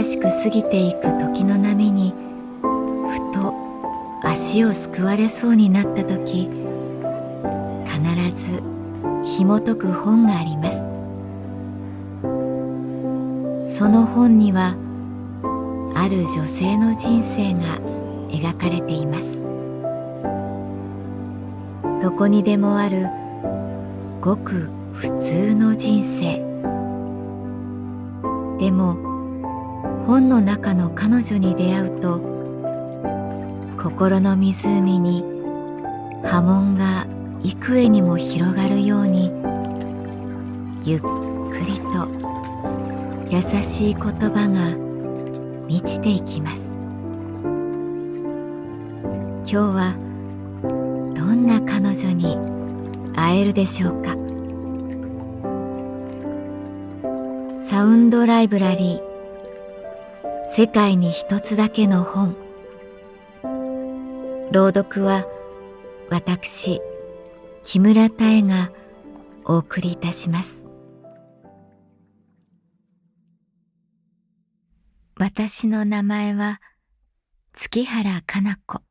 々しく過ぎていく時の波にふと足をすくわれそうになった時、必ず紐解く本があります。その本にはある女性の人生が描かれています。どこにでもあるごく普通の人生。でも本の中の彼女に出会うと、心の湖に波紋が幾重にも広がるように、ゆっくりと優しい言葉が満ちていきます。今日はどんな彼女に会えるでしょうか。サウンドライブラリー、世界に一つだけの本。朗読は私、木村多江がお送りいたします。私の名前は月原かな子。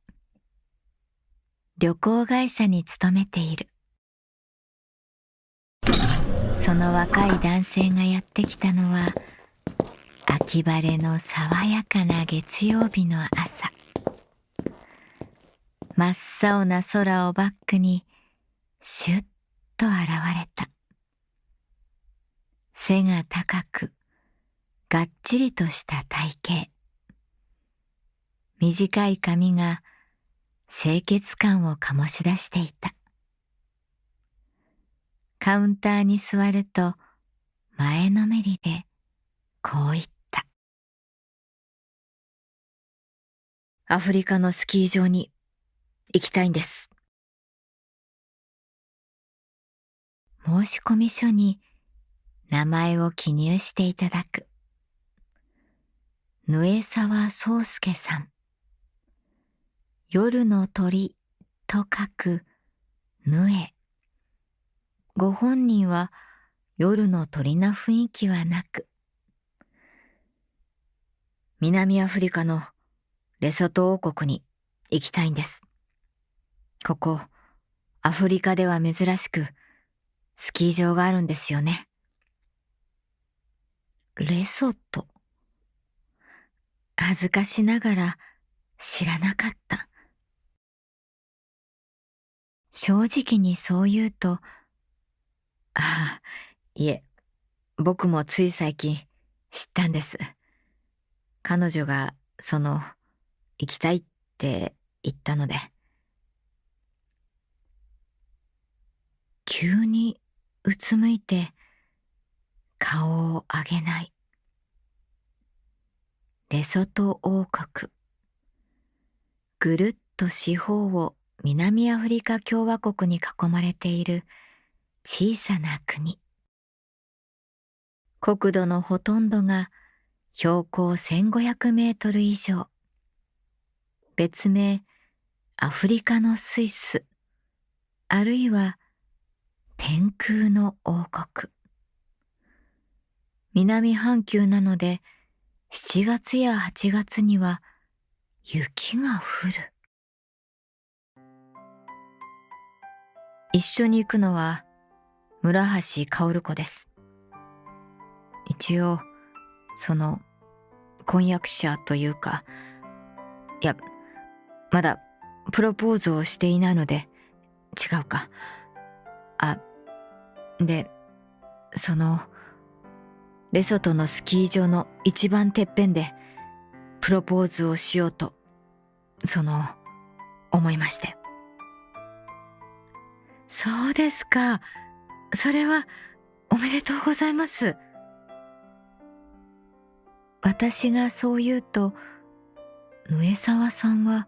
旅行会社に勤めている。その若い男性がやってきたのは、秋晴れの爽やかな月曜日の朝。真っ青な空をバックにシュッと現れた。背が高くがっちりとした体型。短い髪が清潔感を醸し出していた。カウンターに座ると前のめりでこう言った。アフリカのスキー場に行きたいんです。申込書に名前を記入していただく。ヌ沢宗介さん。夜の鳥と書くヌエ。ご本人は夜の鳥な雰囲気はなく、南アフリカのレソト王国に行きたいんです。ここアフリカでは珍しくスキー場があるんですよね。レソト。恥ずかしながら知らなかった。正直にそう言うと、ああ、いえ、僕もつい最近知ったんです。彼女が行きたいって言ったので。急にうつむいて顔を上げない。レソト王国。ぐるっと四方を南アフリカ共和国に囲まれている小さな国。国土のほとんどが標高1500メートル以上。別名アフリカのスイス、あるいは天空の王国。南半球なので7月や8月には雪が降る。一緒に行くのは村橋薫子です。一応婚約者というか、いや、まだプロポーズをしていないので、違うか。で、レソトのスキー場の一番てっぺんでプロポーズをしようと、思いまして。そうですか。それはおめでとうございます。私がそう言うと、ヌ沢さんは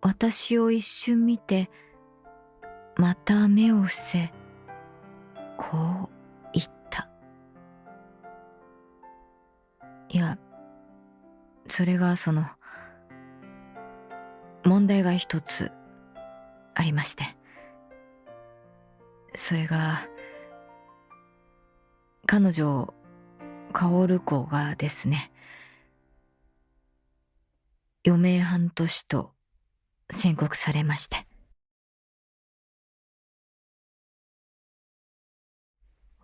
私を一瞬見て、また目を伏せ、こう言った。いや、それが問題が一つありまして。それが、彼女、薫子がですね、余命半年と宣告されまして、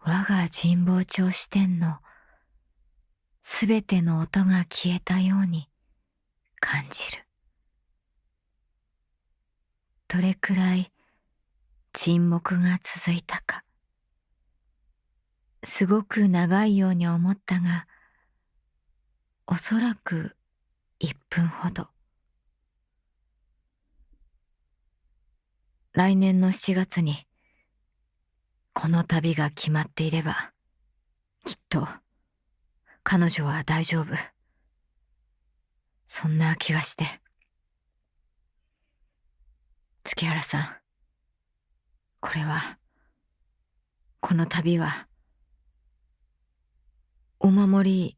我が神保町支店のすべての音が消えたように感じる。どれくらい沈黙が続いたか、すごく長いように思ったが、おそらく1分ほど。来年の7月にこの旅が決まっていれば、きっと彼女は大丈夫。そんな気がして。月原さん、この旅はお守り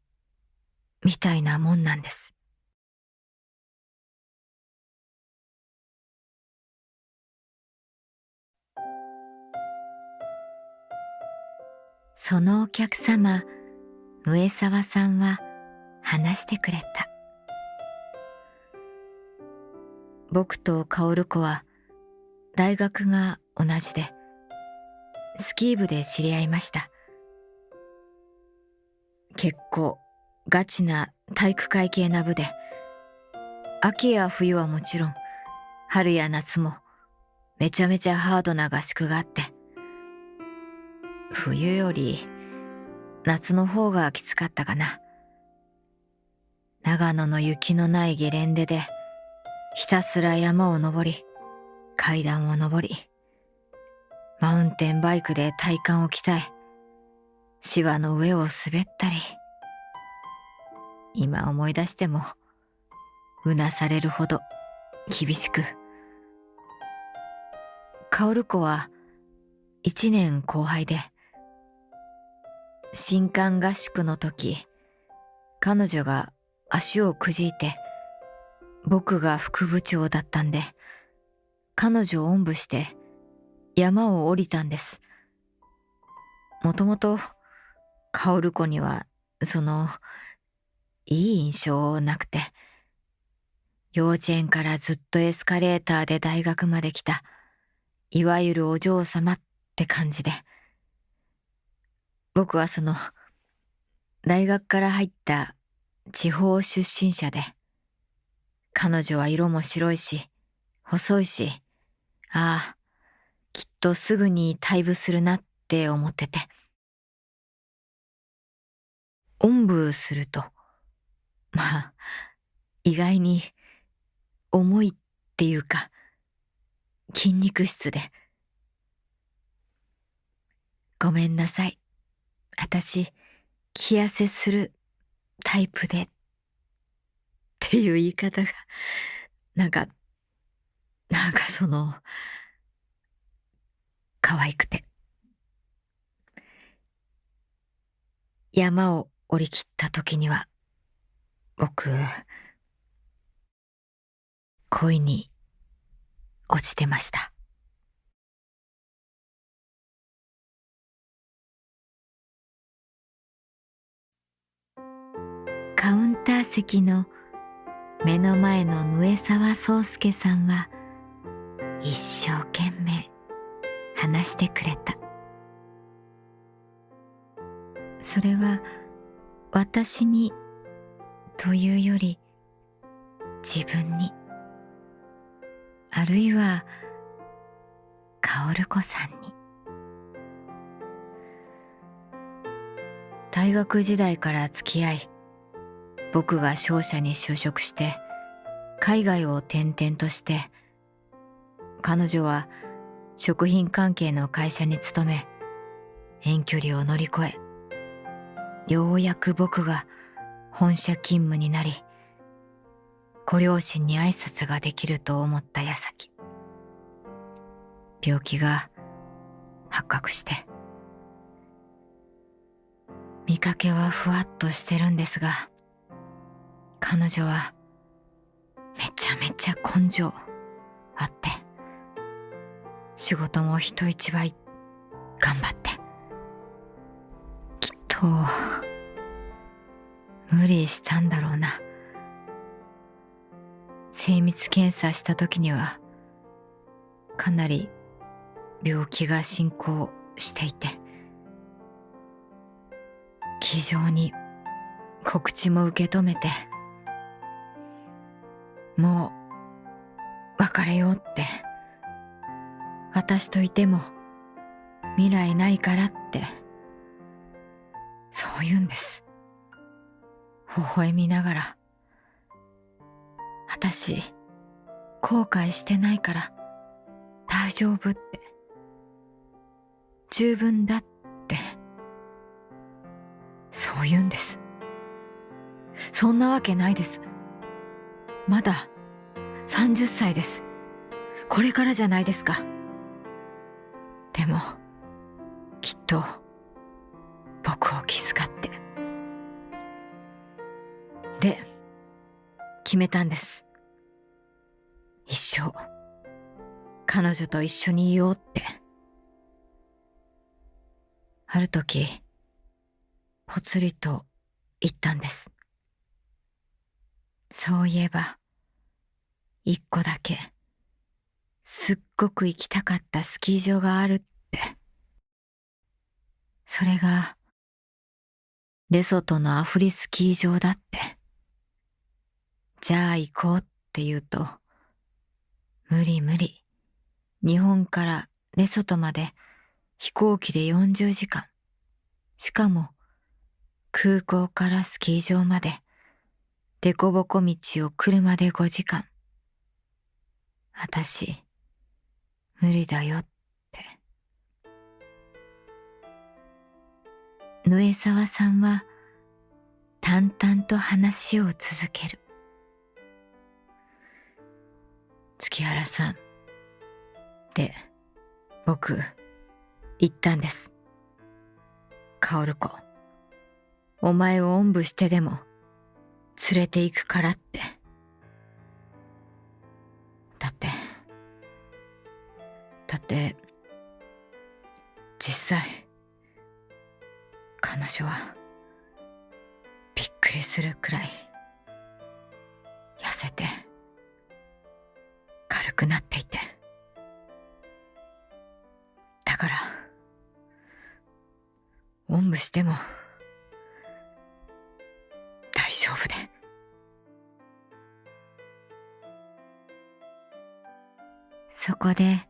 みたいなもんなんです。そのお客様、上沢さんは話してくれた。僕と薫子は大学が同じで、スキー部で知り合いました。結構ガチな体育会系な部で、秋や冬はもちろん、春や夏もめちゃめちゃハードな合宿があって、冬より夏の方がきつかったかな。長野の雪のないゲレンデでひたすら山を登り、階段を登り、マウンテンバイクで体幹を鍛え、芝の上を滑ったり、今思い出してもうなされるほど厳しく。薫子は1年後輩で、新歓合宿の時、彼女が足をくじいて、僕が副部長だったんで、彼女をおんぶして山を降りたんです。もともと薫子にはいい印象なくて、幼稚園からずっとエスカレーターで大学まで来た、いわゆるお嬢様って感じで、僕は大学から入った地方出身者で、彼女は色も白いし、細いし、ああ、きっとすぐに退部するなって思ってて。おんぶすると、まあ、意外に重いっていうか、筋肉質で。ごめんなさい。私、気痩せするタイプで。っていう言い方が、なんか可愛くて。山を降り切った時には、僕、恋に落ちてました。カウンター席の目の前の上沢宗介さんは一生懸命話してくれた。それは私にというより自分に、あるいは薫子さんに。大学時代から付き合い、僕が商社に就職して海外を転々として、彼女は食品関係の会社に勤め、遠距離を乗り越え、ようやく僕が本社勤務になり、ご両親に挨拶ができると思った矢先、病気が発覚して、見かけはふわっとしてるんですが、彼女はめちゃめちゃ根性あって、仕事も人一倍頑張って、きっと無理したんだろうな。精密検査した時にはかなり病気が進行していて、気丈に告知も受け止めて、もう別れようって、私といても未来ないからってそう言うんです。微笑みながら、私後悔してないから大丈夫って、十分だってそう言うんです。そんなわけないです。まだ30歳です。これからじゃないですか。でもきっと僕を気遣って。で、決めたんです。一生彼女と一緒にいようって。ある時ぽつりと言ったんです。そういえば一個だけすっごく行きたかったスキー場があるって。それがレソトのアフリスキー場だって。じゃあ行こうって言うと、無理無理。日本からレソトまで飛行機で40時間。しかも空港からスキー場まで凸凹道を車で5時間。私、無理だよって。ヌエサワさんは淡々と話を続ける。月原さん。で、僕、言ったんです。薫子、お前をおんぶしてでも連れて行くからって。だって、実際、彼女はびっくりするくらい痩せて軽くなっていて、だからおんぶしても大丈夫で。そこで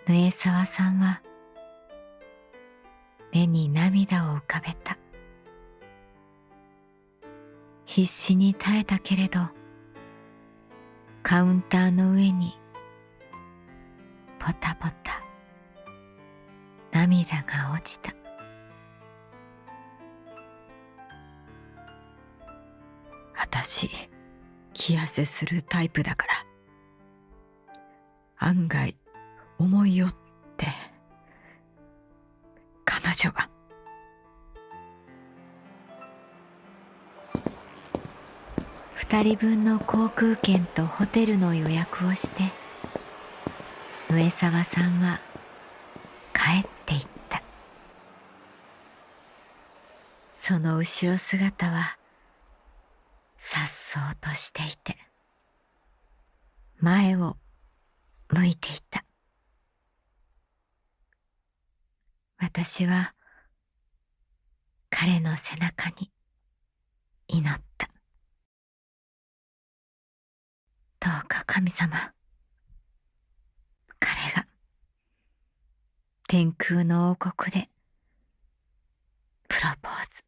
ヌエサワさんは目に涙を浮かべた。必死に耐えたけれど、カウンターの上にポタポタ涙が落ちた。私、気痩せするタイプだから、案外重いよって彼女が。2人分の航空券とホテルの予約をして、ヌエサワさんは帰っていった。その後ろ姿は颯爽としていて、前を向いていた。私は彼の背中に祈った。どうか神様、彼が天空の王国でプロポーズ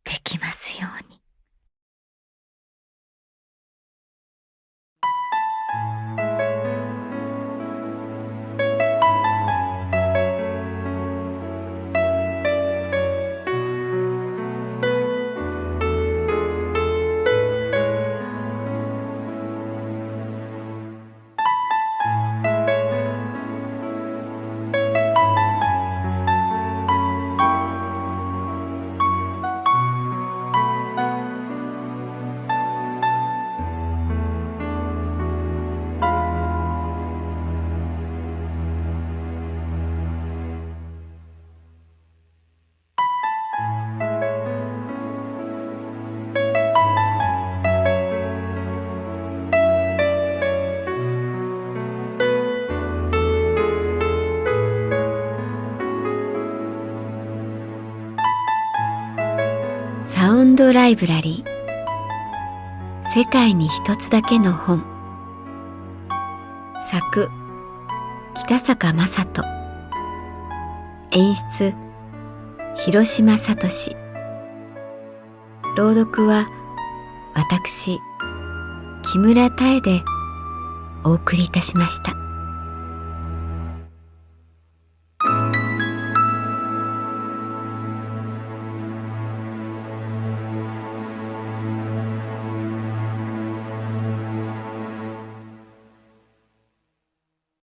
できますように。ドライブラリー、世界に一つだけの本。作北坂雅人、演出広島聡。朗読は私木村多江でお送りいたしました。